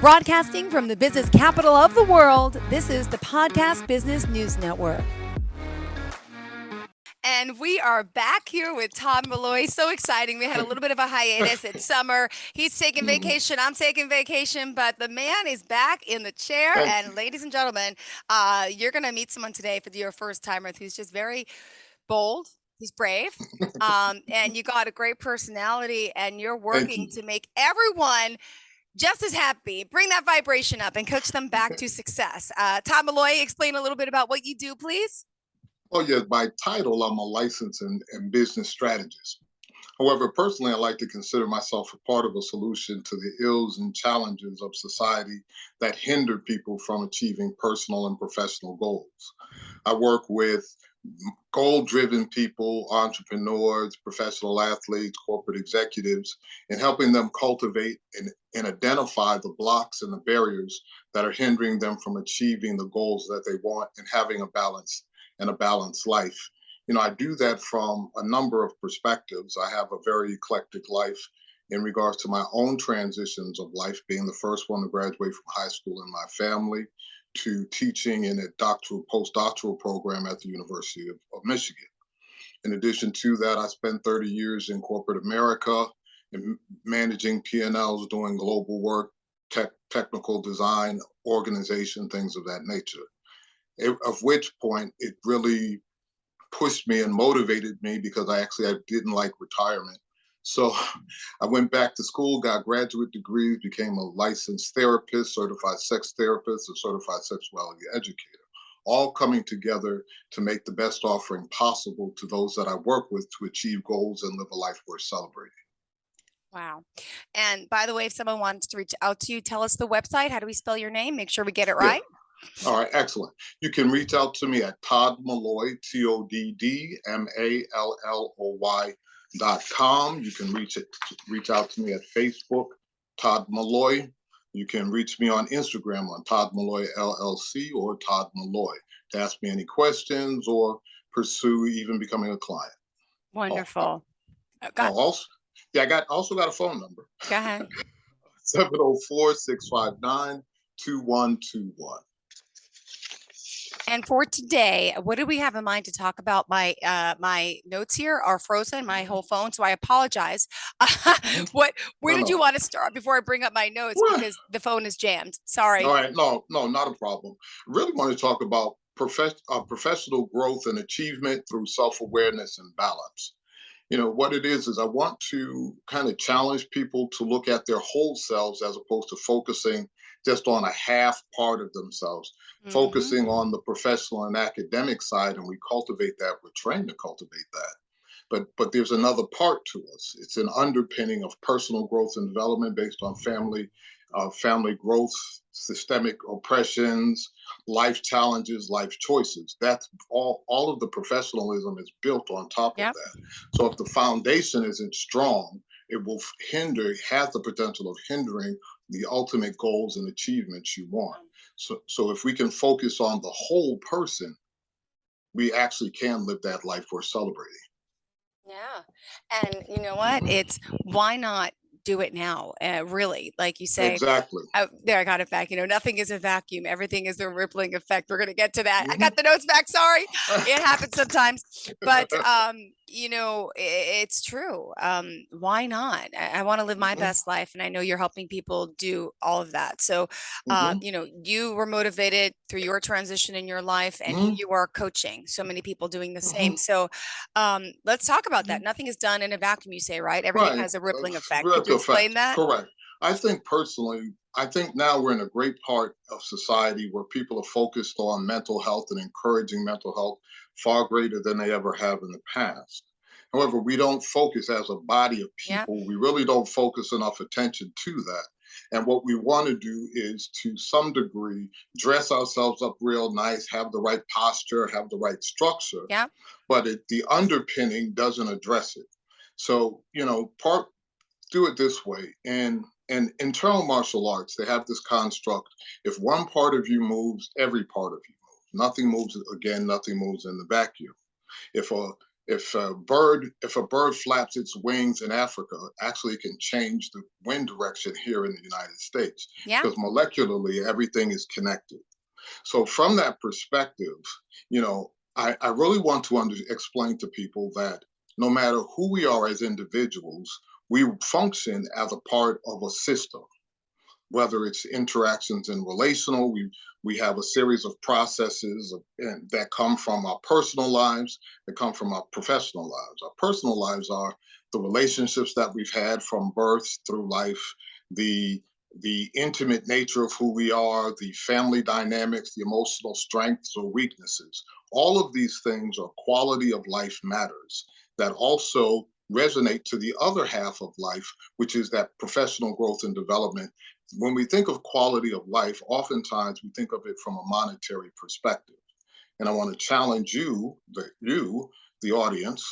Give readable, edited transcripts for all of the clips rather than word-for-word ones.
Broadcasting from the business capital of the world, this is the Podcast Business News Network. And we are back here with Todd Malloy. So exciting. We had a little bit of a hiatus. It's summer. He's taking vacation. I'm taking vacation. But the man is back in the chair. And ladies and gentlemen, you're going to meet someone today for your first timer who's just very bold. He's brave. And you got a great personality. And you're working to make everyone just as happy. Bring that vibration up and coach them back to success. Todd Malloy, explain a little bit about what you do, please. Oh, yes. By title, I'm a licensed and business strategist. However, personally, I like to consider myself a part of a solution to the ills and challenges of society that hinder people from achieving personal and professional goals. I work with goal-driven people, entrepreneurs, professional athletes, corporate executives, in helping them cultivate and identify the blocks and the barriers that are hindering them from achieving the goals that they want and having a balanced life. I do that from a number of perspectives. I have a very eclectic life in regards to my own transitions of life, being the first one to graduate from high school in my family, to teaching in a postdoctoral program at the University of Michigan. In addition to that, I spent 30 years in corporate America and managing P&Ls, doing global work, technical design, organization, things of that nature. Of which point it really pushed me and motivated me because I didn't like retirement. So I went back to school, got graduate degrees, became a licensed therapist, certified sex therapist, a certified sexuality educator, all coming together to make the best offering possible to those that I work with to achieve goals and live a life worth celebrating. Wow. And by the way, if someone wants to reach out to you, tell us the website. How do we spell your name? Make sure we get it right. Yeah. All right, excellent. You can reach out to me at Todd Malloy, ToddMalloy.com. You can reach out to me at Facebook, Todd Malloy. You can reach me on Instagram on Todd Malloy LLC or Todd Malloy to ask me any questions or pursue even becoming a client. Wonderful. I also got a phone number. Go ahead. 704-659-2121. And for today, what do we have in mind to talk about? My notes here are frozen, my whole phone, so I apologize. Where did you want to start before I bring up my notes? Because the phone is jammed. Sorry. All right, no, not a problem. I really want to talk about professional growth and achievement through self-awareness and balance. What it is I want to kind of challenge people to look at their whole selves as opposed to focusing just on a half part of themselves, focusing on the professional and academic side, and we cultivate that. We're trained to cultivate that. But there's another part to us. It's an underpinning of personal growth and development based on family growth, systemic oppressions, life challenges, life choices. That's all of the professionalism is built on top of that. So if the foundation isn't strong, it will has the potential of hindering the ultimate goals and achievements you want. So if we can focus on the whole person, we actually can live that life worth celebrating. Yeah. And you know what? It's why not do it now? Really, like you say. Exactly. There, I got it back. Nothing is a vacuum. Everything is a rippling effect. We're going to get to that. I got the notes back. Sorry. It happens sometimes. But, it's true. Why not? I want to live my best life. And I know you're helping people do all of that. So, you were motivated through your transition in your life and you are coaching so many people doing the same. So let's talk about that. Nothing is done in a vacuum, you say, right? Everything has a rippling effect. Could you explain that? Correct. I think now we're in a great part of society where people are focused on mental health and encouraging mental health far greater than they ever have in the past. However, we don't focus as a body of people. We really don't focus enough attention to that. And what we want to do is, to some degree, dress ourselves up real nice, have the right posture, have the right structure. Yeah. But the underpinning doesn't address it. So, do it this way. And internal martial arts, they have this construct. If one part of you moves, every part of you moves. Nothing moves in the vacuum. If if a bird flaps its wings in Africa, actually it can change the wind direction here in the United States Yeah. because molecularly everything is connected. So from that perspective, I really want to explain to people that no matter who we are as individuals, we function as a part of a system. Whether it's interactions in relational, we have a series of processes that come from our personal lives, that come from our professional lives. Our personal lives are the relationships that we've had from birth through life, the the intimate nature of who we are, the family dynamics, the emotional strengths or weaknesses. All of these things are quality of life matters that also resonate to the other half of life, which is that professional growth and development. When we think of quality of life, oftentimes we think of it from a monetary perspective. And I want to challenge the audience,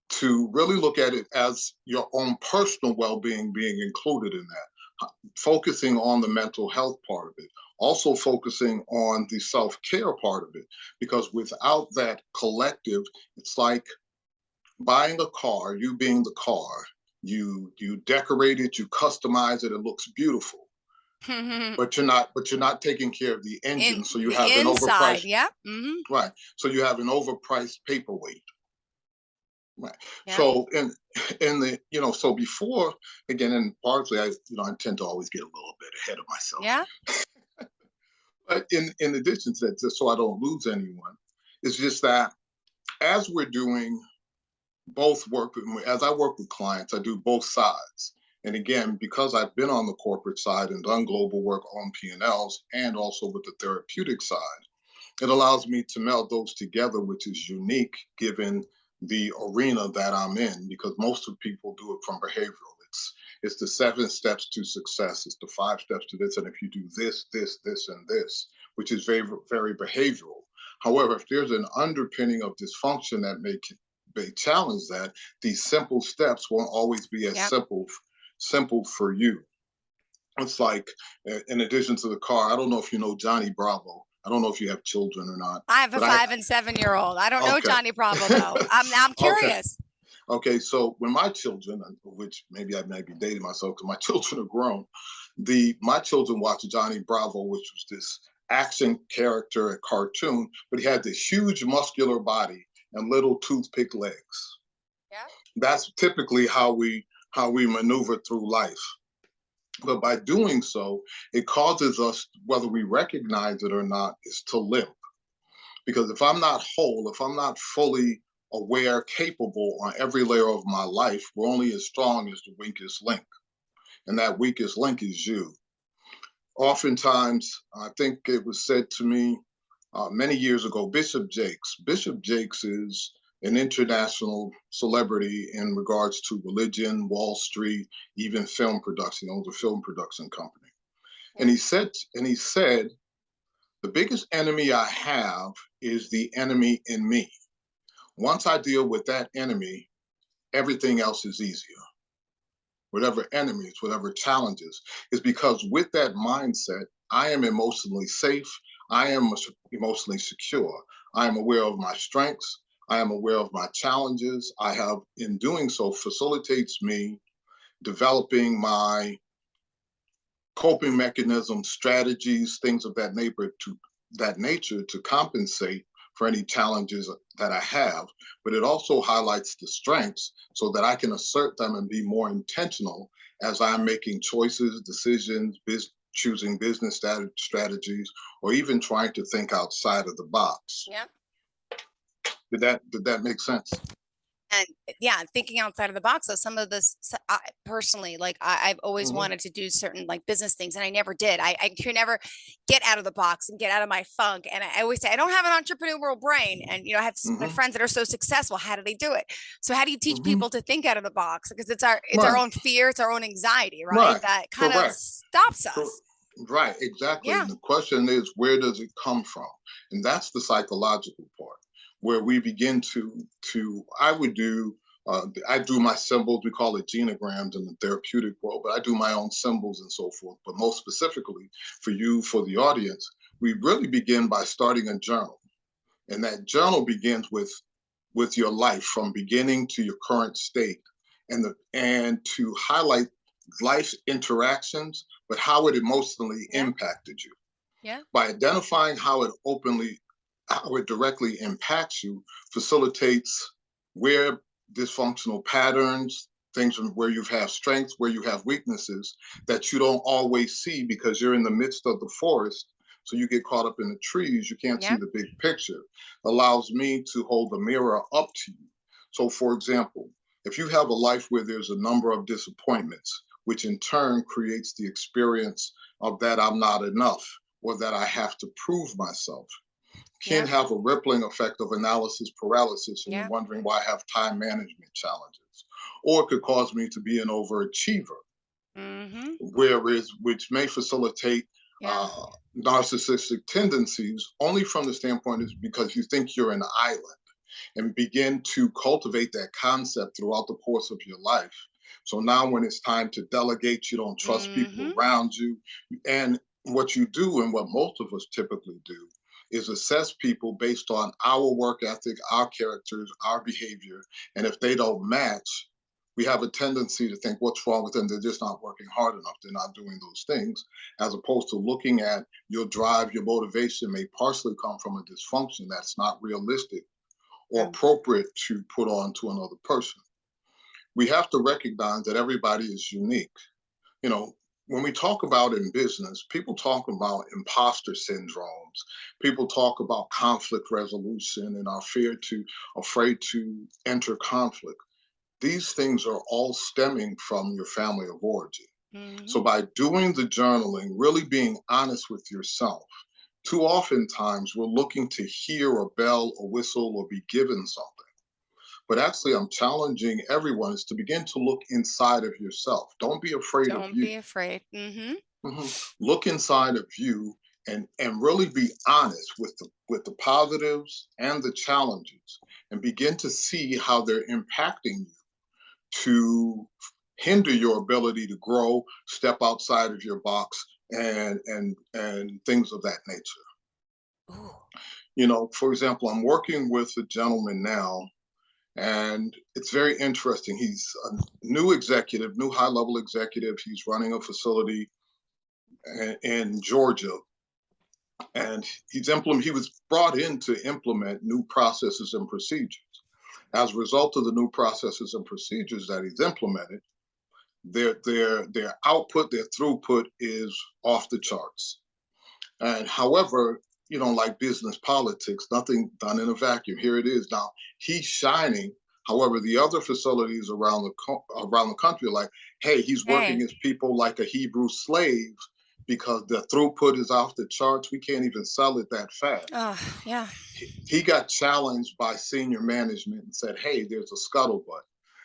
to really look at it as your own personal well-being being included in that, focusing on the mental health part of it, also focusing on the self-care part of it, because without that collective, it's like buying a car, you being the car, you decorate it, you customize it, it looks beautiful, In but you're not taking care of the engine, so you have the an inside. overpriced, Yeah. right, so you have an overpriced paperweight. Right. Yeah. So in the so before, again, and partly I tend to always get a little bit ahead of myself. Yeah. But in addition to that, just so I don't lose anyone, it's just that as we're doing both work, as I work with clients, I do both sides. And again, because I've been on the corporate side and done global work on P&Ls and also with the therapeutic side, it allows me to meld those together, which is unique given the arena that I'm in, because most of people do it from behavioral. It's the 7 steps to success. It's the 5 steps to this. And if you do this, this, this, and this, which is very, very behavioral. However, if there's an underpinning of dysfunction that may challenge that, these simple steps won't always be as Yeah. simple for you. It's like, in addition to the car, I don't know if you know Johnny Bravo. I don't know if you have children or not, I have a but I 5 and 7-year-old. I don't know okay, Johnny Bravo though. I'm okay, curious. okay. So when my children, which maybe I might be dating myself because my children are grown, my children watched Johnny Bravo, which was this action character, a cartoon, but he had this huge muscular body and little toothpick legs. Yeah. That's typically how we maneuver through life. But by doing so, it causes us, whether we recognize it or not, is to limp. Because if I'm not whole, if I'm not fully aware, capable on every layer of my life, we're only as strong as the weakest link. And that weakest link is you. Oftentimes, I think it was said to me many years ago, Bishop Jakes. Bishop Jakes is an international celebrity in regards to religion, Wall Street, even film production. He owns a film production company. Yeah. And he said, the biggest enemy I have is the enemy in me. Once I deal with that enemy, everything else is easier. Whatever enemies, whatever challenges, is because with that mindset, I am emotionally safe. I am emotionally secure. I am aware of my strengths. I am aware of my challenges. I have, in doing so, facilitates me developing my coping mechanisms, strategies, things of that nature to compensate for any challenges that I have. But it also highlights the strengths so that I can assert them and be more intentional as I'm making choices, decisions, choosing business strategies, or even trying to think outside of the box. Yeah. Did that make sense? And yeah, thinking outside of the box. So some of this, I, personally, like I've always Mm-hmm. wanted to do certain like business things, and I never did. I could never get out of the box and get out of my funk. And I always say I don't have an entrepreneurial brain. And I have my Mm-hmm. friends that are so successful. How do they do it? So how do you teach Mm-hmm. people to think out of the box? Because it's our Right. own fear, it's our own anxiety, right? Right. That kind of Correct. stops Cor- us. Right, exactly. Yeah. And the question is, where does it come from? And that's the psychological part, where we begin I do my symbols. We call it genograms in the therapeutic world, but I do my own symbols and so forth. But most specifically for the audience, we really begin by starting a journal. And that journal begins with with your life from beginning to your current state, and to highlight life's interactions, but how it emotionally Yeah. impacted you. Yeah. By identifying how it directly impacts you, facilitates where dysfunctional patterns, things where you have strengths, where you have weaknesses that you don't always see because you're in the midst of the forest. So you get caught up in the trees, you can't see Yeah. the big picture. Allows me to hold the mirror up to you. So, for example, if you have a life where there's a number of disappointments, which in turn creates the experience of that I'm not enough or that I have to prove myself, can Yeah. have a rippling effect of analysis paralysis, and you're Yeah. wondering why I have time management challenges. Or it could cause me to be an overachiever, Mm-hmm. which may facilitate Yeah. uh, narcissistic tendencies only from the standpoint is because you think you're an island, and begin to cultivate that concept throughout the course of your life. So now, when it's time to delegate, you don't trust people Mm-hmm. around you. And what you do, and what most of us typically do, is assess people based on our work ethic, our characters, our behavior. And if they don't match, we have a tendency to think, what's wrong with them? They're just not working hard enough. They're not doing those things, as opposed to looking at your drive, your motivation may partially come from a dysfunction that's not realistic or True. appropriate to put on to another person. We have to recognize that everybody is unique. You know, when we talk about in business, people talk about imposter syndromes. People talk about conflict resolution and are afraid to enter conflict. These things are all stemming from your family of origin. So Mm-hmm. by doing the journaling, really being honest with yourself, too often times we're looking to hear a bell, a whistle, or be given something. But actually, I'm challenging everyone is to begin to look inside of yourself. Don't be afraid of Don't you. be afraid. Mm-hmm. Look inside of you and really be honest with the positives and the challenges, and begin to see how they're impacting you to hinder your ability to grow, step outside of your box, and things of that nature. Ooh. For example, I'm working with a gentleman now, and it's very interesting. He's a new executive, new high level executive. He's running a facility in Georgia, and he was brought in to implement new processes and procedures. As a result of the new processes and procedures that he's implemented, their output, their throughput is off the charts. And however, like business politics, nothing done in a vacuum. Here it is now. He's shining. However, the other facilities around the country are like, hey, he's working Hey. his people like a Hebrew slave because the throughput is off the charts. We can't even sell it that fast. Oh, yeah. He got challenged by senior management and said, hey, there's a scuttlebutt.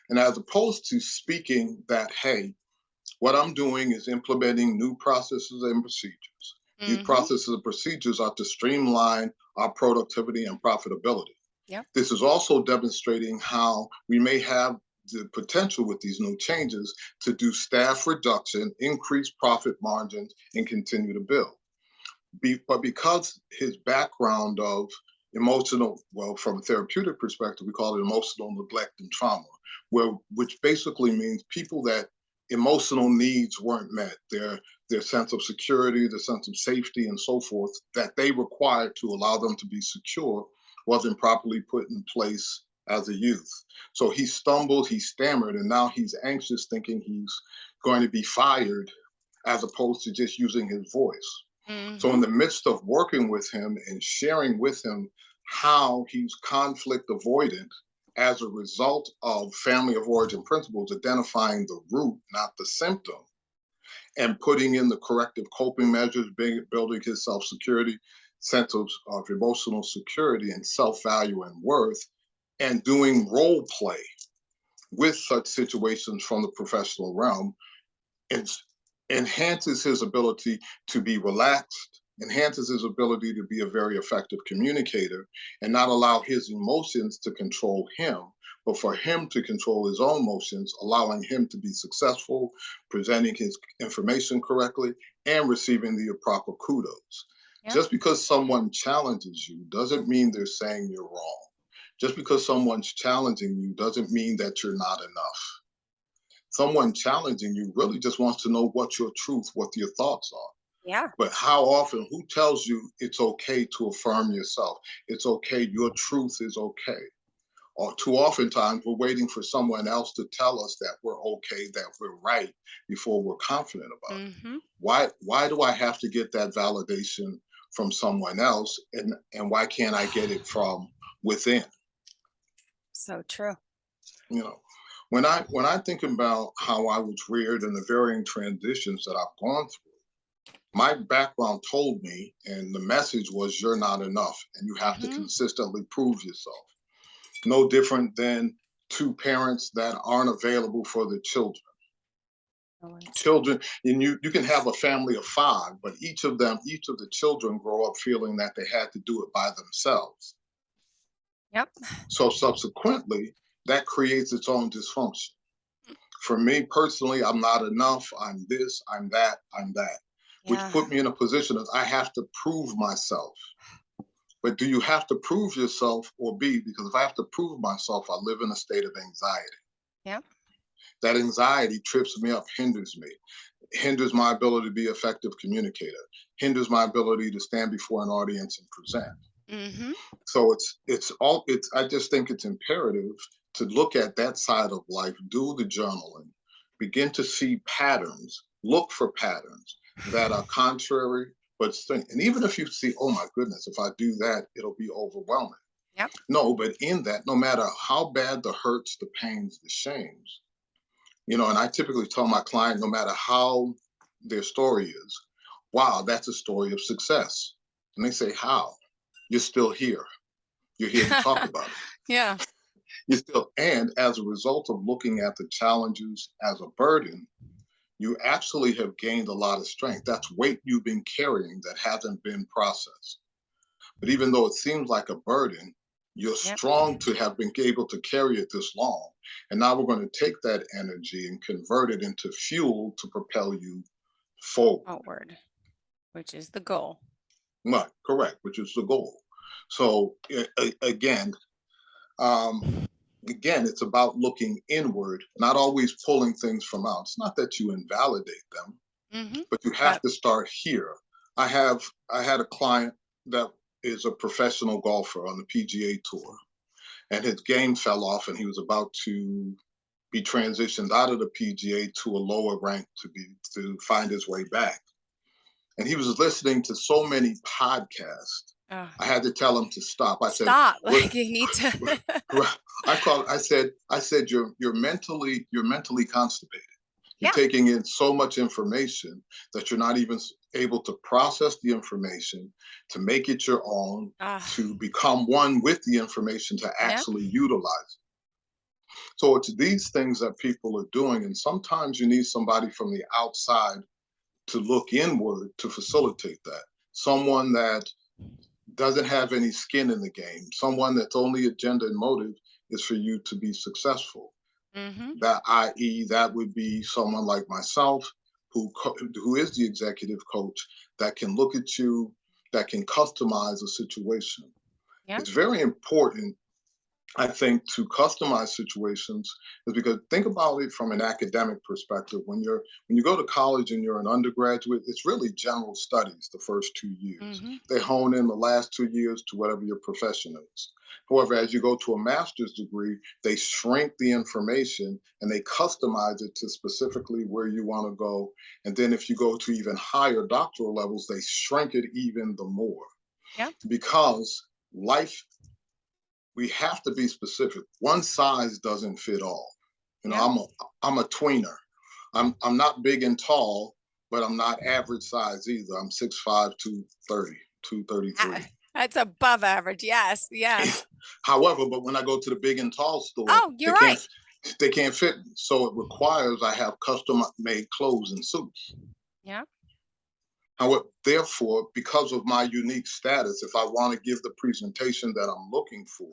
And as opposed to speaking that, hey, what I'm doing is implementing new processes and procedures. These Mm-hmm. processes and procedures are to streamline our productivity and profitability. Yep. This is also demonstrating how we may have the potential with these new changes to do staff reduction, increase profit margins, and continue to build. But because his background of well, from a therapeutic perspective, we call it emotional neglect and trauma, which basically means people that emotional needs weren't met, their sense of security, their sense of safety, and so forth, that they required to allow them to be secure, wasn't properly put in place as a youth. So he stumbled, he stammered, and now he's anxious, thinking he's going to be fired, as opposed to just using his voice. So, in Mm-hmm. the midst of working with him and sharing with him how he's conflict avoidant as a result of family of origin principles, identifying the root, not the symptom, and putting in the corrective coping measures, building his self security, sense of emotional security and self value and worth, and doing role play with such situations from the professional realm, and enhances his ability to be relaxed, enhances his ability to be a very effective communicator, and not allow his emotions to control him, but for him to control his own emotions, allowing him to be successful, presenting his information correctly, and receiving the proper kudos. Yep. Just because someone challenges you doesn't mean they're saying you're wrong. Just because someone's challenging you doesn't mean that you're not enough. Someone challenging you really just wants to know what your truth, what your thoughts are. Yeah. But how often, who tells you it's okay to affirm yourself? It's okay, your truth is okay. Or too often times we're waiting for someone else to tell us that we're okay, that we're right before we're confident about it. Mm-hmm. Why do I have to get that validation from someone else, and why can't I get it from within? So true. You know, when I think about how I was reared and the varying transitions that I've gone through, my background told me, and the message was, you're not enough and you have to Mm-hmm. consistently prove yourself. No different than two parents that aren't available for the children. Oh, it's Children, and you can have a family of five, but each of the children grow up feeling that they had to do it by themselves. yep. So subsequently, that creates its own dysfunction. For me personally, I'm not enough. I'm this, I'm that, I'm that, which Yeah. put me in a position of I have to prove myself. But do you have to prove yourself or be? Because if I have to prove myself, I live in a state of anxiety. Yep. That anxiety trips me up, hinders my ability to be effective communicator, hinders my ability to stand before an audience and present. Mm-hmm. So it's I just think it's imperative to look at that side of life, do the journaling, begin to see patterns, look for patterns that are contrary, and even if you see, oh my goodness, if I do that, it'll be overwhelming. Yep. No, but in that, no matter how bad the hurts, the pains, the shames, and I typically tell my client, no matter how their story is, wow, that's a story of success. And they say, how? You're still here. You're here to talk about it. yeah. You still, and as a result of looking at the challenges as a burden, you actually have gained a lot of strength. That's weight you've been carrying that hasn't been processed. But even though it seems like a burden, you're Yep. strong to have been able to carry it this long. And now we're going to take that energy and convert it into fuel to propel you forward. Outward, which is the goal. Right, correct, which is the goal. So um, again, it's about looking inward, not always pulling things from out. It's not that you invalidate them, Mm-hmm. but you have But to start here. I had a client that is a professional golfer on the PGA tour, and his game fell off, and he was about to be transitioned out of the PGA to a lower rank to find his way back. And he was listening to so many podcasts. uh, I had to tell him to stop. I said, stop. "What?" Like you need to. I said, you're mentally constipated. You're yeah. taking in so much information that you're not even able to process the information, to make it your own, Uh, to become one with the information, to yep. actually utilize. So it's these things that people are doing, and sometimes you need somebody from the outside to look inward to facilitate that. Someone that doesn't have any skin in the game, someone that's only agenda and motive is for you to be successful. Mm-hmm. That, i.e., that would be someone like myself, who is the executive coach that can look at you, that can customize a situation. Yeah. It's very important, I think, to customize situations is because think about it from an academic perspective. When you go to college and you're an undergraduate, it's really general studies the first 2 years. Mm-hmm. They hone in the last 2 years to whatever your profession is. However, as you go to a master's degree, they shrink the information and they customize it to specifically where you want to go. And then if you go to even higher doctoral levels, they shrink it even the more Yeah. because life, we have to be specific. One size doesn't fit all. You know, Yeah. I'm a tweener. I'm not big and tall, but I'm not average size either. I'm 6'5", 230, 233. That's above average. Yes. Yes. However, but when I go to the big and tall store, Oh, you're right. they can't fit me. So it requires I have custom made clothes and suits. Yeah. However, therefore, because of my unique status, if I want to give the presentation that I'm looking for,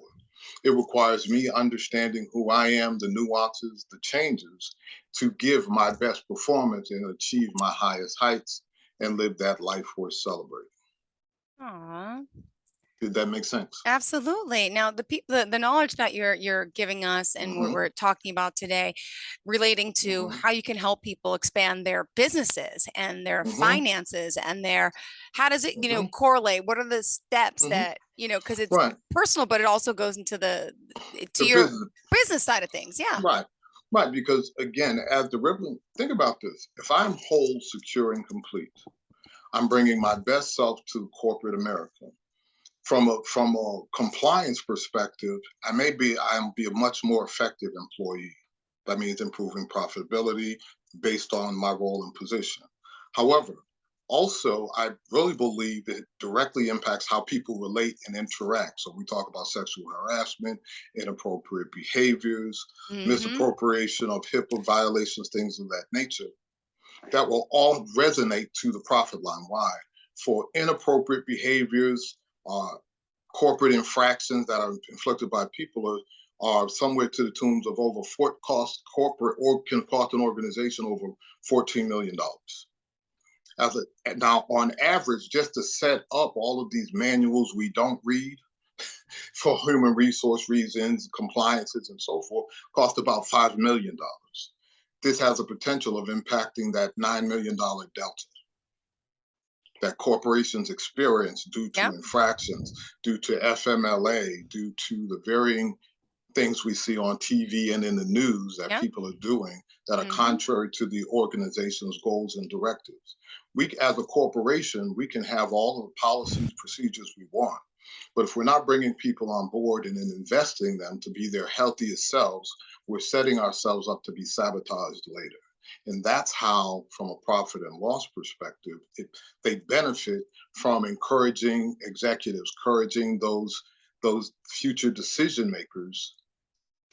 it requires me understanding who I am, the nuances, the changes to give my best performance and achieve my highest heights and live that life worth celebrating. Aw. Did that make sense? Absolutely. Now, the knowledge that you're giving us and Hmm. we're talking about today, relating to Hmm. how you can help people expand their businesses and their Hmm. finances and their, how does it, Hmm. correlate? What are the steps Hmm. that, because it's Right. personal, but it also goes into to The your business. business side of things. Yeah. Right. Right. Because again, as the ribbon, think about this. If I'm whole, secure, and complete, I'm bringing my best self to corporate America. From a compliance perspective, I'll be a much more effective employee. That means improving profitability based on my role and position. However, also I really believe it directly impacts how people relate and interact. So we talk about sexual harassment, inappropriate behaviors, Mm-hmm. misappropriation of HIPAA violations, things of that nature. That will all resonate to the profit line. Why? For inappropriate behaviors, uh, corporate infractions that are inflicted by people are somewhere to the tunes of over cost corporate or can cost an organization over $14 million. Now, on average, just to set up all of these manuals we don't read for human resource reasons, compliances, and so forth, cost about $5 million. This has a potential of impacting that $9 million delta that corporations experience due to Yep. infractions, due to FMLA, due to the varying things we see on TV and in the news that Yep. people are doing that are Mm-hmm. contrary to the organization's goals and directives. We, as a corporation, we can have all the policies, procedures we want, but if we're not bringing people on board and then investing them to be their healthiest selves, we're setting ourselves up to be sabotaged later. And that's how, from a profit and loss perspective, they benefit from encouraging executives, encouraging those future decision makers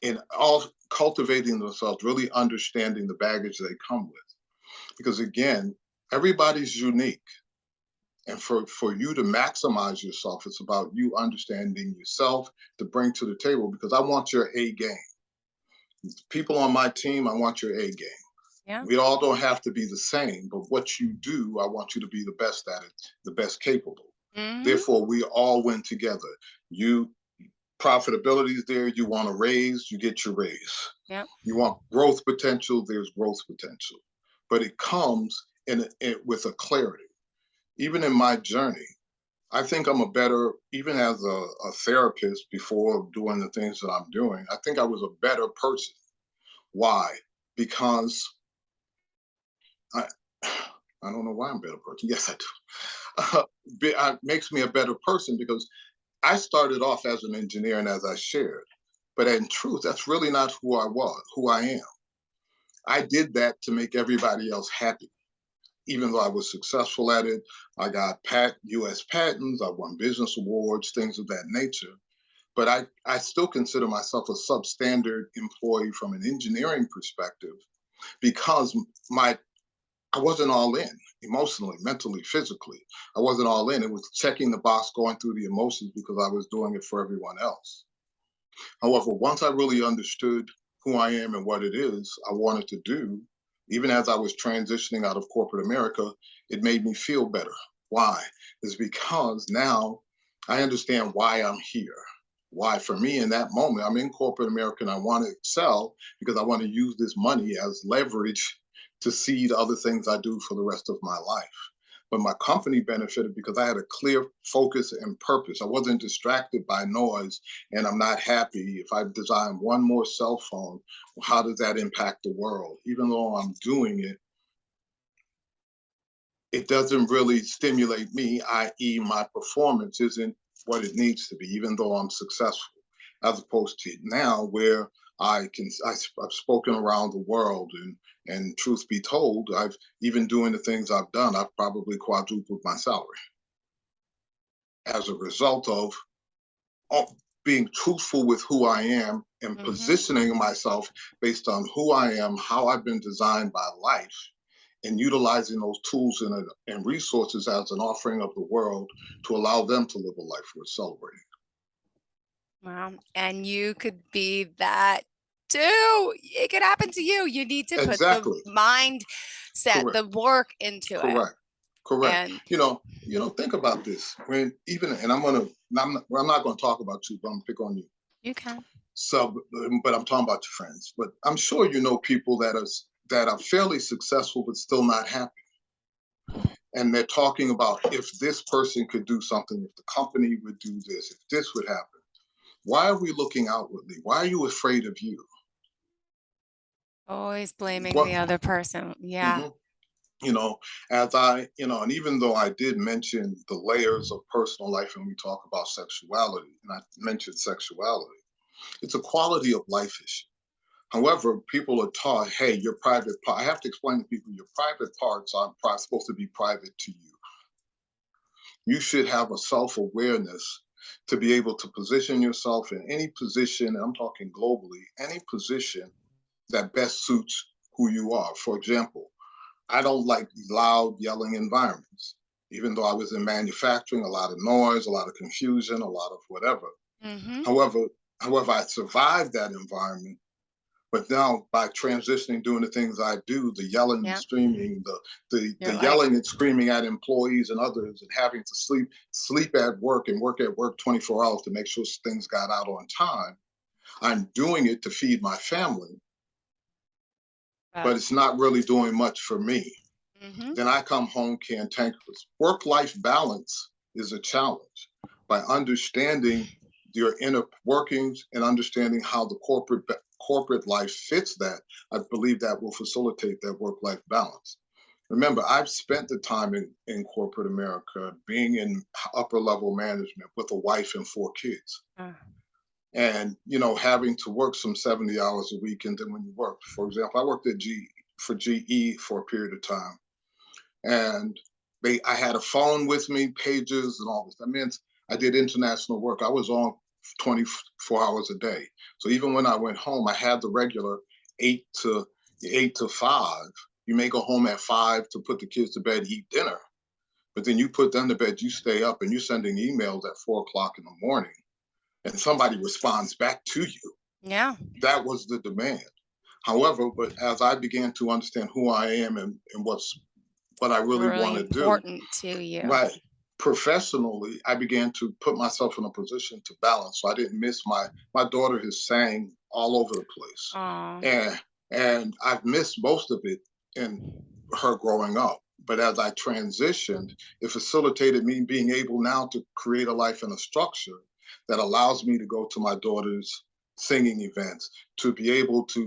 in all cultivating themselves, really understanding the baggage they come with. Because again, everybody's unique. And for you to maximize yourself, it's about you understanding yourself to bring to the table because I want your A game. People on my team, I want your A game. Yeah. We all don't have to be the same, but what you do, I want you to be the best at it, the best capable. Mm-hmm. Therefore, we all win together. You profitability is there, you want a raise, you get your raise. Yep. You want growth potential, there's growth potential. But it comes with a clarity. Even in my journey, I think I'm a better, even as a therapist before doing the things that I'm doing, I think I was a better person. Why? Because I, I don't know why I'm a better person. Yes, I do. It makes me a better person because I started off as an engineer and as I shared, but in truth, that's really not who I was, who I am. I did that to make everybody else happy. Even though I was successful at it, I got US patents, I won business awards, things of that nature. But I still consider myself a substandard employee from an engineering perspective because my I wasn't all in emotionally, mentally, physically. I wasn't all in. It was checking the box, going through the emotions because I was doing it for everyone else. However, once I really understood who I am and what it is I wanted to do, even as I was transitioning out of corporate America, it made me feel better. Why? Is because now I understand why I'm here. Why, for me, in that moment, I'm in corporate America and I want to excel because I want to use this money as leverage to seed other things I do for the rest of my life. But my company benefited because I had a clear focus and purpose. I wasn't distracted by noise and I'm not happy. If I design one more cell phone, how does that impact the world? Even though I'm doing it, it doesn't really stimulate me, i.e., my performance isn't what it needs to be, even though I'm successful. As opposed to now, where I've spoken around the world, and truth be told, I've even doing the things I've done, I've probably quadrupled my salary as a result of being truthful with who I am and Mm-hmm. positioning myself based on who I am, how I've been designed by life, and utilizing those tools and resources as an offering of the world to allow them to live a life worth celebrating. Wow. And you could be that too. It could happen to you. You need to put the Exactly. mindset, Correct. the work into it. Correct. correct. And Think about this. When even, and I'm not going to talk about you, but I'm gonna pick on you. you can. So, but I'm talking about your friends. But I'm sure you know people that are fairly successful but still not happy. And they're talking about if this person could do something, if the company would do this, if this would happen. Why are we looking outwardly? Why are you afraid of you? Always blaming What? the other person. Yeah. hmm You know, and even though I did mention the layers of personal life and we talk about sexuality, and I mentioned sexuality, it's a quality of life issue. However, people are taught, hey, your private part, I have to explain to people your private parts aren't supposed to be private to you. You should have a self awareness to be able to position yourself in any position, and I'm talking globally, any position that best suits who you are. For example, I don't like loud yelling environments. Even though I was in manufacturing, a lot of noise, a lot of confusion, a lot of whatever. Mm-hmm. However, however, I survived that environment. But now by transitioning, doing the things I do, the yelling and Yeah. screaming, the You're like, yelling and screaming at employees and others, and having to sleep at work and work at work 24 hours to make sure things got out on time. I'm doing it to feed my family, but it's not really doing much for me. mm-hmm. Then I come home cantankerous. Work life balance is a challenge. By understanding your inner workings and understanding how the corporate life fits that, I believe that will facilitate that work life balance. Remember, I've spent the time in corporate America being in upper level management with a wife and 4 kids. Uh, And having to work some 70 hours a week. And then when you work, for example, I worked at GE for a period of time, and I had a phone with me, pages and all this. That meant I did international work. I was on 24 hours a day. So even when I went home, I had the regular 8 to 5. You may go home at 5 to put the kids to bed, eat dinner, but then you put them to bed, you stay up, and you're sending emails at 4 o'clock in the morning, and somebody responds back to you. yeah. That was the demand. However, but as I began to understand who I am and what I really Really want to do, important to you. right, professionally, I began to put myself in a position to balance. So I didn't miss my daughter has sang all over the place, Oh, and I've missed most of it in her growing up. But as I transitioned, it facilitated me being able now to create a life and a structure that allows me to go to my daughter's singing events, to be able to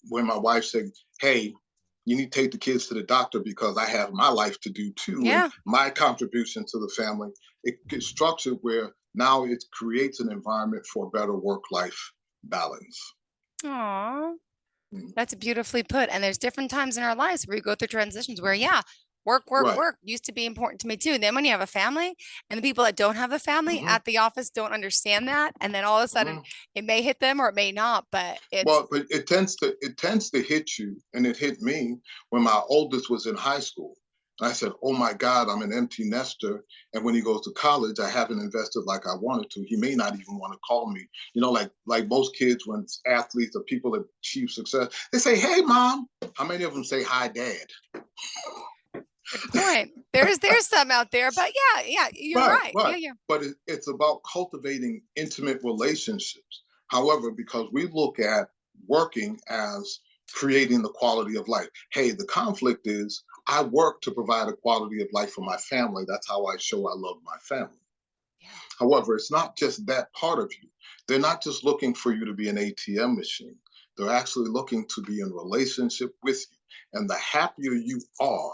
when my wife said, "Hey, you need to take the kids to the doctor because I have my life to do too, and yeah. my contribution to the family." It gets structured where now it creates an environment for better work-life balance. Aw. Mm. That's beautifully put. And there's different times in our lives where we go through transitions where, yeah, work, work, Right. work used to be important to me too. And then when you have a family and the people that don't have a family hmm at the office don't understand that. And then all of a sudden hmm it may hit them or it may not, but it's, Well, but it tends to hit you, and it hit me when my oldest was in high school. I said, "Oh my God, I'm an empty nester, and when he goes to college, I haven't invested like I wanted to. He may not even want to call me. Like most kids, when athletes or people that achieve success, they say, 'Hey, mom.' How many of them say, 'Hi, dad?'" good point. There's some out there, but yeah, you're Right, right. Yeah, right. yeah. But it's about cultivating intimate relationships. However, because we look at working as creating the quality of life. Hey, the conflict is I work to provide a quality of life for my family. That's how I show I love my family. Yeah. However, it's not just that part of you. They're not just looking for you to be an ATM machine. They're actually looking to be in relationship with you. And the happier you are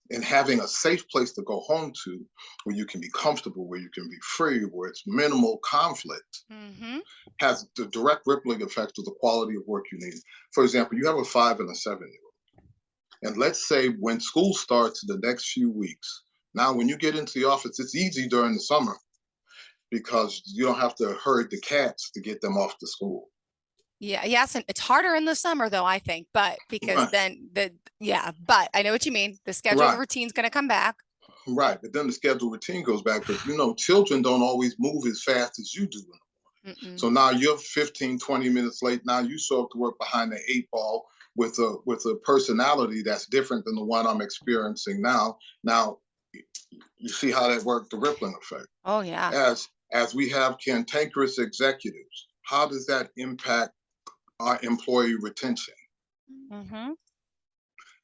in having a safe place to go home to, where you can be comfortable, where you can be free, where it's minimal conflict, Mm-hmm. has the direct rippling effect of the quality of work you need. For example, you have a 5 and a 7-year-old. And let's say when school starts the next few weeks, now when you get into the office, it's easy during the summer because you don't have to herd the cats to get them off to school. Yeah, yes, and it's harder in the summer though, I think, but because Right, then but I know what you mean. The schedule, the right, routine's gonna come back. right. But then the schedule routine goes back. But children don't always move as fast as you do. Mm-mm. So now you're 15, 20 minutes late. Now you show up to work behind the 8 ball with a personality that's different than the one I'm experiencing now. Now You see how that worked, the rippling effect. Oh, yeah. As we have cantankerous executives, how does that impact our employee retention? Mm-hmm.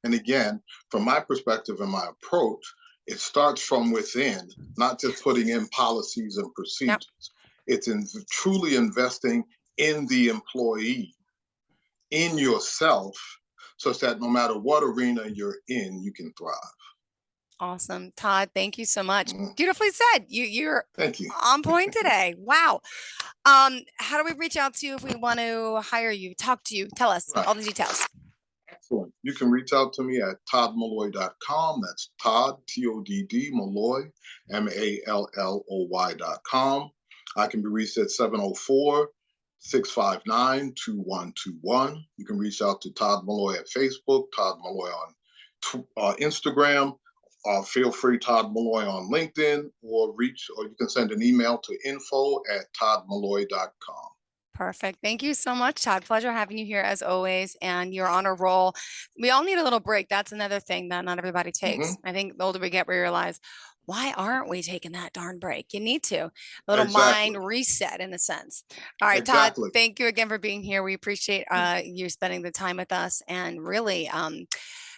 And again, from my perspective and my approach, it starts from within, not just putting in policies and procedures. It's truly investing in the employee, in yourself, such that no matter what arena you're in, you can thrive. Awesome. Todd, thank you so much. Mhm. Beautifully said. You're Thank you. on point today. Wow. How do we reach out to you if we want to hire you, talk to you? Tell us all the details. Excellent. You can reach out to me at toddmalloy.com. That's Todd, Todd, Malloy, Malloy.com. I can be reached at 704-659-2121. You can reach out to Todd Malloy at Facebook, Todd Malloy on Instagram. Feel free, Todd Malloy on LinkedIn, or you can send an email to info@toddmalloy.com. Perfect. Thank you so much, Todd. Pleasure having you here as always. And you're on a roll. We all need a little break. That's another thing that not everybody takes. I think the older we get, we realize, why aren't we taking that darn break? You need to. A little mind reset in a sense. All right, Todd, thank you again for being here. We appreciate you spending the time with us. And really,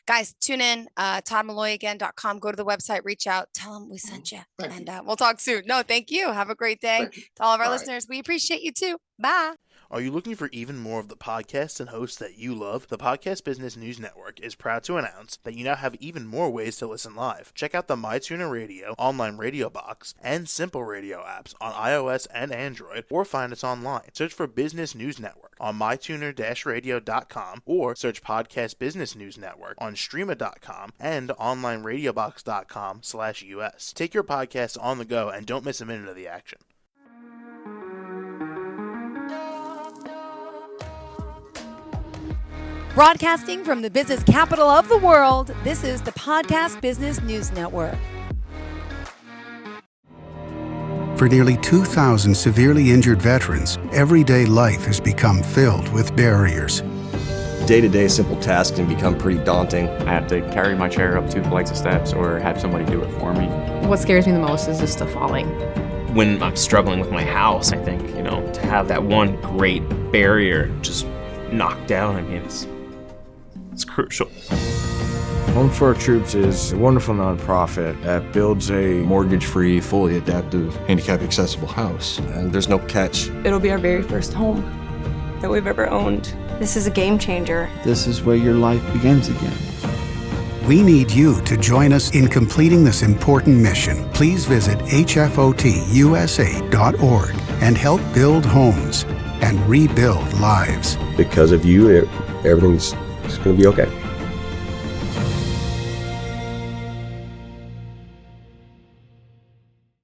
guys, tune in, toddmalloyagain.com. Go to the website, reach out, tell them we sent you. And we'll talk soon. No, thank you. Have a great day. To all of our listeners, we appreciate you too. Bye. Are you looking for even more of the podcasts and hosts that you love? The Podcast Business News Network is proud to announce that you now have even more ways to listen live. Check out the MyTuner Radio, online radio box, and Simple Radio apps on iOS and Android, or find us online. Search for Business News Network on mytuner-radio.com, or search Podcast Business News Network on streama.com and onlineradiobox.com/US. Take your podcast on the go and don't miss a minute of the action. Broadcasting from the business capital of the world, this is the Podcast Business News Network. For nearly 2,000 severely injured veterans, everyday life has become filled with barriers. Day-to-day simple tasks can become pretty daunting. I have to carry my chair up 2 flights of steps or have somebody do it for me. What scares me the most is just the falling. When I'm struggling with my house, I think, to have that one great barrier just knocked down, it's crucial. Home for Our Troops is a wonderful nonprofit that builds a mortgage-free, fully adaptive, handicap-accessible house. And there's no catch. It'll be our very first home that we've ever owned. This is a game changer. This is where your life begins again. We need you to join us in completing this important mission. Please visit hfotusa.org and help build homes and rebuild lives. Because of you, everything's going to be okay.